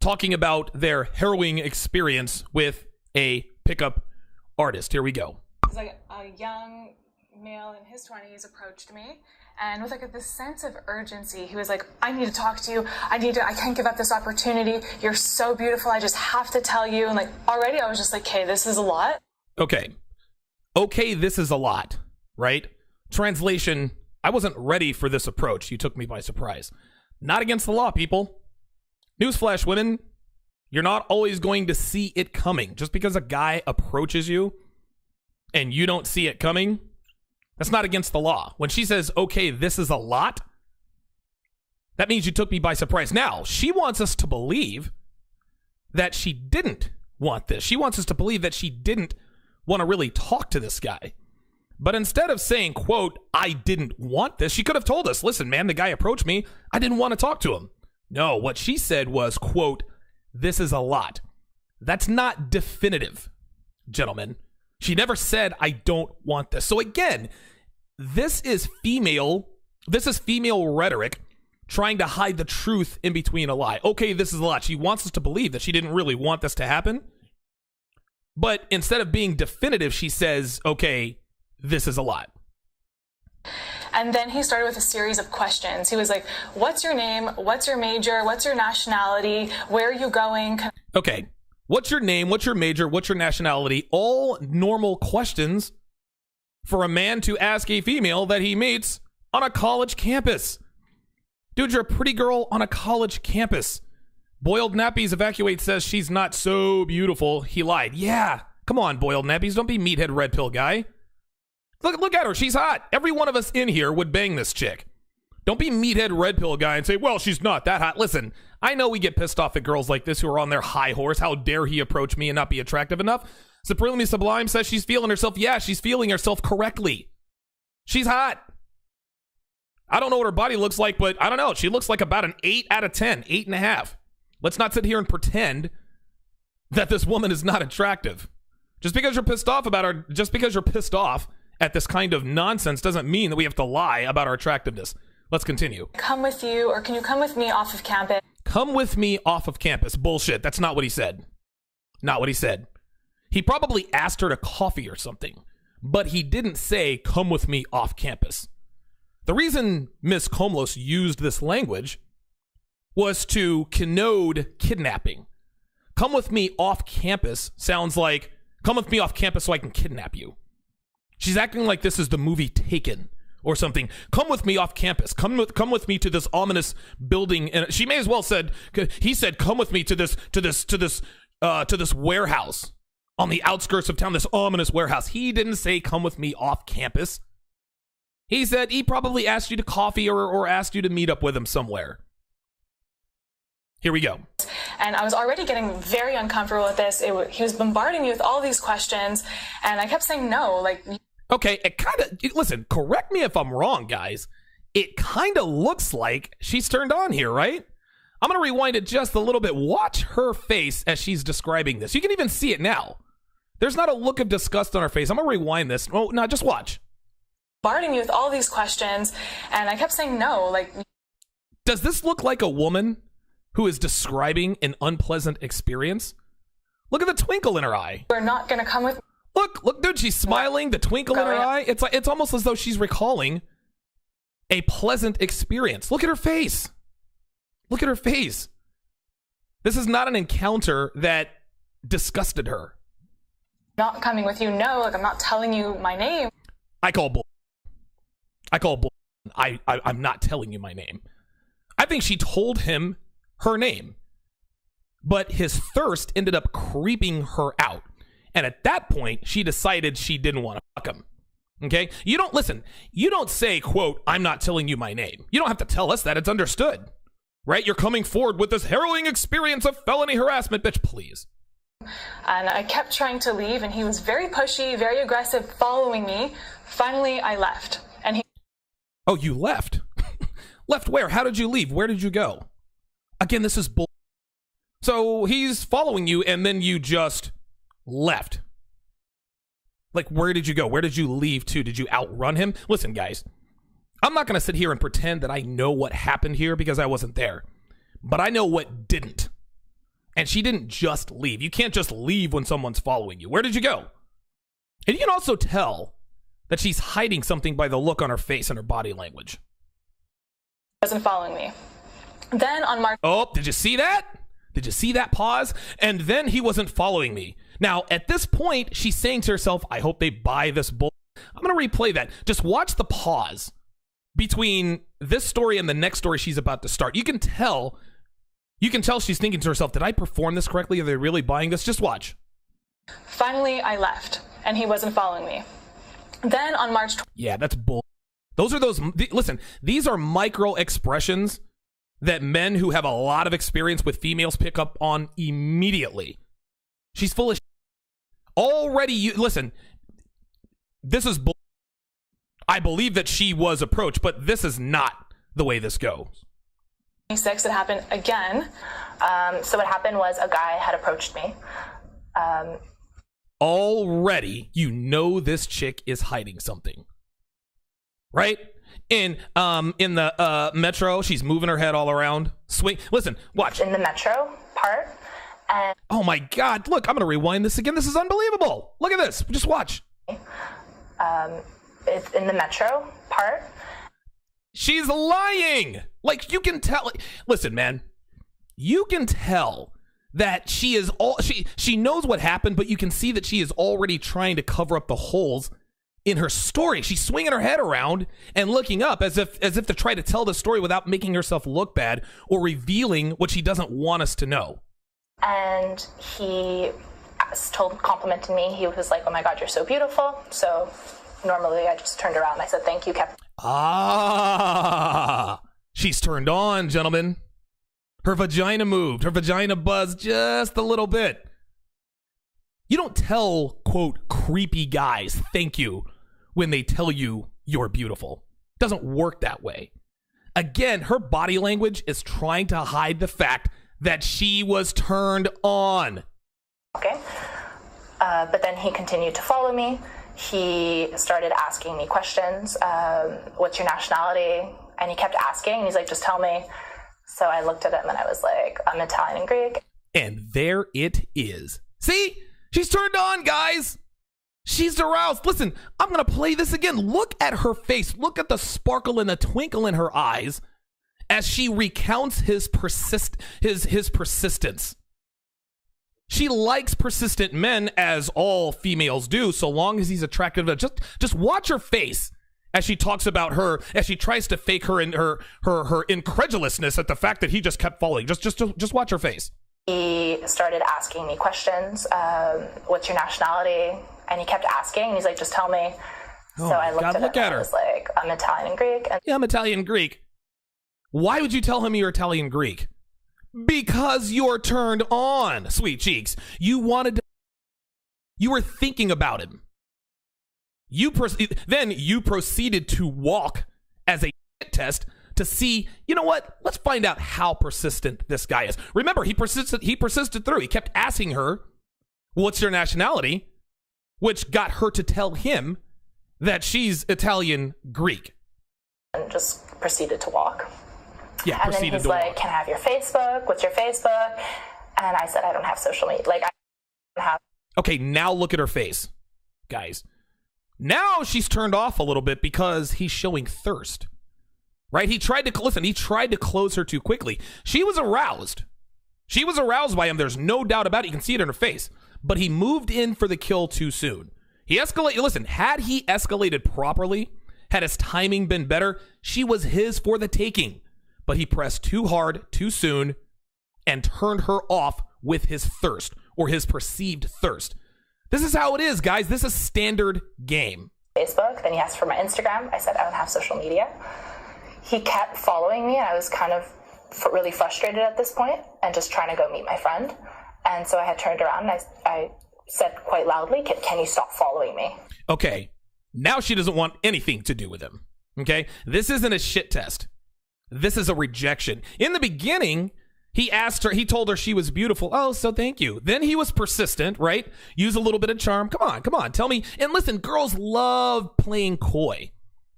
talking about their harrowing experience with a pickup artist. Here we go. It's like a young male in his 20s approached me, and with like this sense of urgency, he was like, I need to talk to you. I can't give up this opportunity. You're so beautiful. I just have to tell you. And like already I was just like, okay, this is a lot. Okay, this is a lot, right? Translation, I wasn't ready for this approach. You took me by surprise. Not against the law, people. Newsflash, women, you're not always going to see it coming. Just because a guy approaches you and you don't see it coming, that's not against the law. When she says, okay, this is a lot, that means you took me by surprise. Now, she wants us to believe that she didn't want this. She wants us to believe that she didn't want to really talk to this guy. But instead of saying, quote, I didn't want this, she could have told us, listen, man, the guy approached me. I didn't want to talk to him. No, what she said was, quote, this is a lot. That's not definitive, gentlemen. She never said, I don't want this. So again, this is female rhetoric trying to hide the truth in between a lie. Okay, this is a lot. She wants us to believe that she didn't really want this to happen. But instead of being definitive, she says, okay, this is a lot. And then he started with a series of questions. He was like, what's your name? What's your major? What's your nationality? Where are you going? Okay. What's your name? What's your major? What's your nationality? All normal questions for a man to ask a female that he meets on a college campus. Dude, you're a pretty girl on a college campus. Boiled Nappies Evacuate says she's not so beautiful. He lied. Yeah. Come on, Boiled Nappies. Don't be meathead red pill guy. Look at her. She's hot. Every one of us in here would bang this chick. Don't be meathead red pill guy and say, well, she's not that hot. Listen, I know we get pissed off at girls like this who are on their high horse. How dare he approach me and not be attractive enough? Supremely Sublime says she's feeling herself. Yeah, she's feeling herself correctly. She's hot. I don't know what her body looks like, but I don't know. She looks like about an 8 out of 10, 8.5. Let's not sit here and pretend that this woman is not attractive. Just because you're pissed off about her, just because you're pissed off at this kind of nonsense doesn't mean that we have to lie about our attractiveness. Let's continue. Come with you, or can you come with me off of campus? Come with me off of campus. Bullshit. That's not what he said. Not what he said. He probably asked her to coffee or something, but he didn't say, come with me off campus. The reason Miss Komlos used this language was to connote kidnapping. Come with me off campus sounds like, come with me off campus so I can kidnap you. She's acting like this is the movie Taken or something. Come with me off campus. Come with me to this ominous building. And she may as well said, he said, come with me to this warehouse on the outskirts of town, this ominous warehouse. He didn't say, come with me off campus. He said he probably asked you to coffee or asked you to meet up with him somewhere. Here we go. And I was already getting very uncomfortable with this. He was bombarding me with all these questions, and I kept saying no. Okay, it kind of, listen, correct me if I'm wrong, guys. It kind of looks like she's turned on here, right? I'm going to rewind it just a little bit. Watch her face as she's describing this. You can even see it now. There's not a look of disgust on her face. I'm going to rewind this. Oh, no, just watch. Bombarding me with all these questions, and I kept saying no. Does this look like a woman who is describing an unpleasant experience? Look at the twinkle in her eye. You're not going to come with me. Look, dude, she's smiling, the twinkle in her eye. It's almost as though she's recalling a pleasant experience. Look at her face. Look at her face. This is not an encounter that disgusted her. Not coming with you, no. I'm not telling you my name. I call bull. I'm not telling you my name. I think she told him her name, but his thirst ended up creeping her out. And at that point, she decided she didn't want to fuck him. Okay? You don't say, quote, I'm not telling you my name. You don't have to tell us that. It's understood. Right? You're coming forward with this harrowing experience of felony harassment, bitch, please. And I kept trying to leave, and he was very pushy, very aggressive, following me. Finally, I left. And he... Oh, you left? Left where? How did you leave? Where did you go? Again, this is bull. So he's following you, and then you just left. Like, where did you go? Where did you leave to? Did you outrun him? Listen, guys, I'm not going to sit here and pretend that I know what happened here because I wasn't there. But I know what didn't. And she didn't just leave. You can't just leave when someone's following you. Where did you go? And you can also tell that she's hiding something by the look on her face and her body language. Wasn't following me. Then on March... Oh, did you see that? Did you see that pause? And then he wasn't following me. Now, at this point, she's saying to herself, I hope they buy this bull. I'm going to replay that. Just watch the pause between this story and the next story she's about to start. You can tell she's thinking to herself, did I perform this correctly? Are they really buying this? Just watch. Finally, I left, and he wasn't following me. Then on March... Yeah, that's bull. Listen, these are micro expressions that men who have a lot of experience with females pick up on immediately. She's full of already. Listen, this is bull. I believe that she was approached, but this is not the way this goes. 26, it happened again. So what happened was a guy had approached me. Already, you know this chick is hiding something, right? In the metro, she's moving her head all around. Swing. Listen, watch. In the metro part. And oh my God! Look, I'm gonna rewind this again. This is unbelievable. Look at this. Just watch. it's in the metro part. She's lying. Like, you can tell. Listen, man, you can tell that she is she knows what happened, but you can see that she is already trying to cover up the holes in her story. She's swinging her head around and looking up as if to try to tell the story without making herself look bad or revealing what she doesn't want us to know. And he complimented me. He was like, "Oh my God, you're so beautiful." So normally I just turned around and I said, "Thank you, Captain." She's turned on, gentlemen. Her vagina moved. Her vagina buzzed just a little bit. You don't tell, quote, creepy guys thank you when they tell you you're beautiful. It doesn't work that way. Again, her body language is trying to hide the fact that she was turned on. Okay. But then he continued to follow me. He started asking me questions. What's your nationality? And he kept asking, and he's like, just tell me. So I looked at him and I was like, I'm Italian and Greek. And there it is. See? She's turned on, guys. She's aroused. Listen, I'm going to play this again. Look at her face. Look at the sparkle and the twinkle in her eyes as she recounts his persistence. She likes persistent men, as all females do, so long as he's attractive. Just watch her face as she talks about her, as she tries to fake her incredulousness at the fact that he just kept falling. Just watch her face. He started asking me questions. What's your nationality? And he kept asking, and he's like, just tell me. Oh, so I looked God, at him and I was like, I'm Italian and Greek. And yeah, I'm Italian and Greek. Why would you tell him you're Italian Greek? Because you're turned on, sweet cheeks. You were thinking about him. Then you proceeded to walk as a test to see, you know what? Let's find out how persistent this guy is. Remember, he persisted through. He kept asking her, what's your nationality? Which got her to tell him that she's Italian Greek. And just proceeded to walk. Yeah, and then he's like, can I have your Facebook? What's your Facebook? And I said, I don't have social media. Like, I don't have. Okay, now look at her face, guys. Now she's turned off a little bit because he's showing thirst, right? He tried to close her too quickly. She was aroused. She was aroused by him. There's no doubt about it. You can see it in her face. But he moved in for the kill too soon. He escalated. Listen, had he escalated properly, had his timing been better, she was his for the taking. But he pressed too hard, too soon, and turned her off with his thirst, or his perceived thirst. This is how it is, guys. This is standard game. Facebook, then he asked for my Instagram. I said, I don't have social media. He kept following me, and I was kind of really frustrated at this point, and just trying to go meet my friend. And so I had turned around, and I said quite loudly, can you stop following me? Okay, now she doesn't want anything to do with him, okay? This isn't a shit test. This is a rejection. In the beginning, he told her she was beautiful. Oh, so thank you. Then he was persistent, right? Use a little bit of charm. Come on, tell me. And listen, girls love playing coy.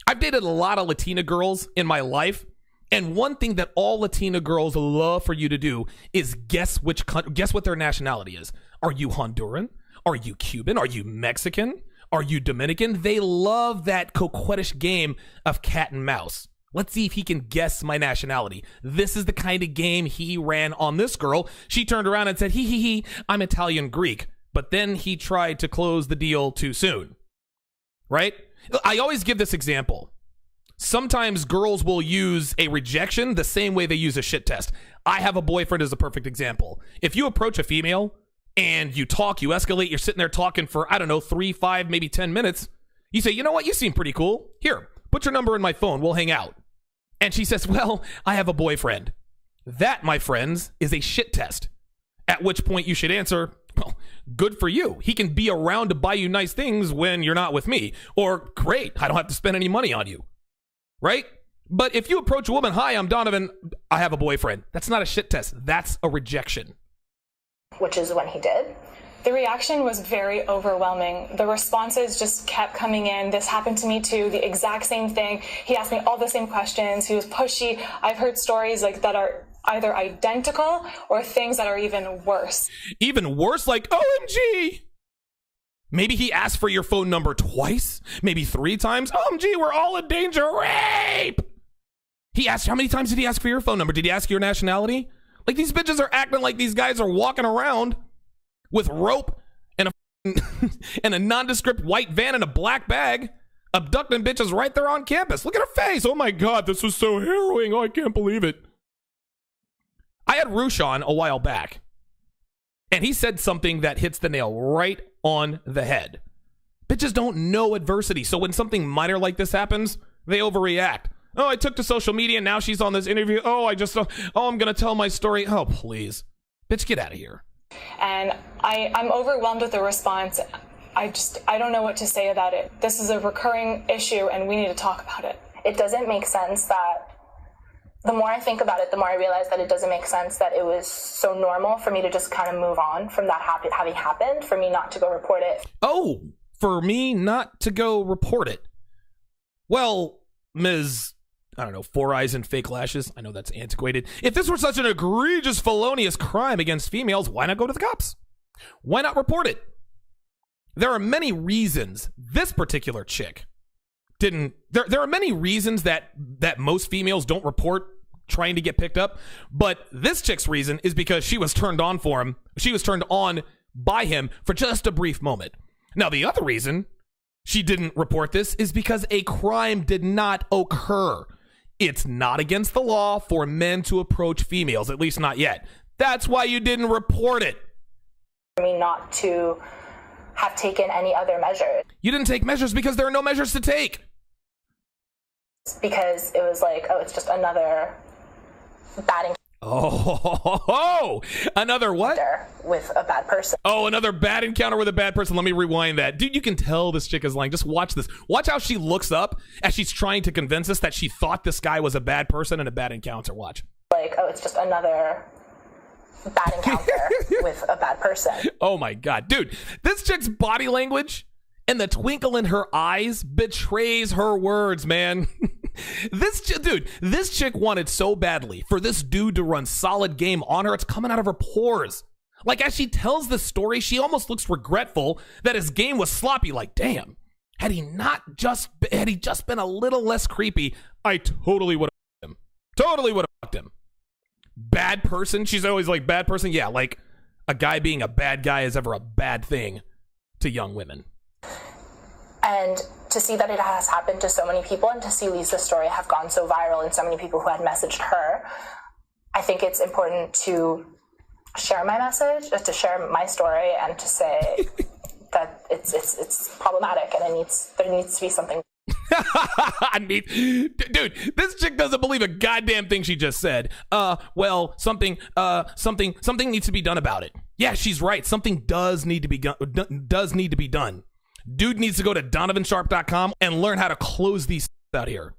I've dated a lot of Latina girls in my life, And one thing that all Latina girls love for you to do is guess what their nationality is. Are you Honduran? Are you Cuban? Are you Mexican? Are you Dominican? They love that coquettish game of cat and mouse. Let's see if he can guess my nationality. This is the kind of game he ran on this girl. She turned around and said, he, I'm Italian Greek. But then he tried to close the deal too soon. Right? I always give this example. Sometimes girls will use a rejection the same way they use a shit test. I have a boyfriend is a perfect example. If you approach a female and you talk, you escalate, you're sitting there talking for, 3, 5, maybe 10 minutes. You say, you know what? You seem pretty cool. Here, put your number in my phone. We'll hang out. And she says, well, I have a boyfriend. That, my friends, is a shit test. At which point you should answer, well, good for you. He can be around to buy you nice things when you're not with me. Or, great, I don't have to spend any money on you. Right? But if you approach a woman, hi, I'm Donovan, I have a boyfriend. That's not a shit test. That's a rejection. Which is when he did. The reaction was very overwhelming. The responses just kept coming in. This happened to me too, the exact same thing. He asked me all the same questions. He was pushy. I've heard stories like that are either identical or things that are even worse. Even worse? Like, OMG! Maybe he asked for your phone number twice, maybe 3 times. OMG, we're all in danger. Rape! He asked, how many times did he ask for your phone number? Did he ask your nationality? Like, these bitches are acting like these guys are walking around with rope and and a nondescript white van and a black bag, abducting bitches right there on campus. Look at her face. Oh my God, this was so harrowing. Oh, I can't believe it. I had Roosh on a while back, and he said something that hits the nail right on the head. Bitches don't know adversity, so when something minor like this happens, they overreact. Oh, I took to social media, now she's on this interview. Oh, I'm gonna tell my story. Oh, please. Bitch, get out of here. And I'm overwhelmed with the response. I don't know what to say about it. This is a recurring issue, and we need to talk about it. It doesn't make sense that the more I think about it, the more I realize that it doesn't make sense that it was so normal for me to just kind of move on from that having happened, for me not to go report it. Oh, for me not to go report it. Well, Ms. 4 eyes and fake lashes. I know that's antiquated. If this were such an egregious, felonious crime against females, why not go to the cops? Why not report it? There are many reasons this particular chick didn't. There are many reasons that most females don't report trying to get picked up, but this chick's reason is because she was turned on for him. She was turned on by him for just a brief moment. Now, the other reason she didn't report this is because a crime did not occur. It's not against the law for men to approach females, at least not yet. That's why you didn't report it. For me not to have taken any other measures. You didn't take measures because there are no measures to take. Because it was like, oh, it's just another bad encounter. Oh, another what? With a bad person. Oh, another bad encounter with a bad person. Let me rewind that. Dude, you can tell this chick is lying. Just watch this. Watch how she looks up as she's trying to convince us that she thought this guy was a bad person and a bad encounter. Watch. Like, oh, it's just another bad encounter with a bad person. Oh my God. Dude, this chick's body language and the twinkle in her eyes betrays her words, man. This chick wanted so badly for this dude to run solid game on her. It's coming out of her pores. Like, as she tells the story, she almost looks regretful that his game was sloppy. Like, damn, had he just been a little less creepy, I totally would have fucked him. Bad person? She's always like, bad person? Yeah, like a guy being a bad guy is ever a bad thing to young women. And to see that it has happened to so many people, and to see Lisa's story have gone so viral and so many people who had messaged her, I think it's important to share my message, to share my story, and to say that it's problematic and there needs to be something. Dude, this chick doesn't believe a goddamn thing she just said. Well, something needs to be done about it. Yeah, she's right. Something does need to be done. Dude needs to go to donovansharpe.com and learn how to close these out here.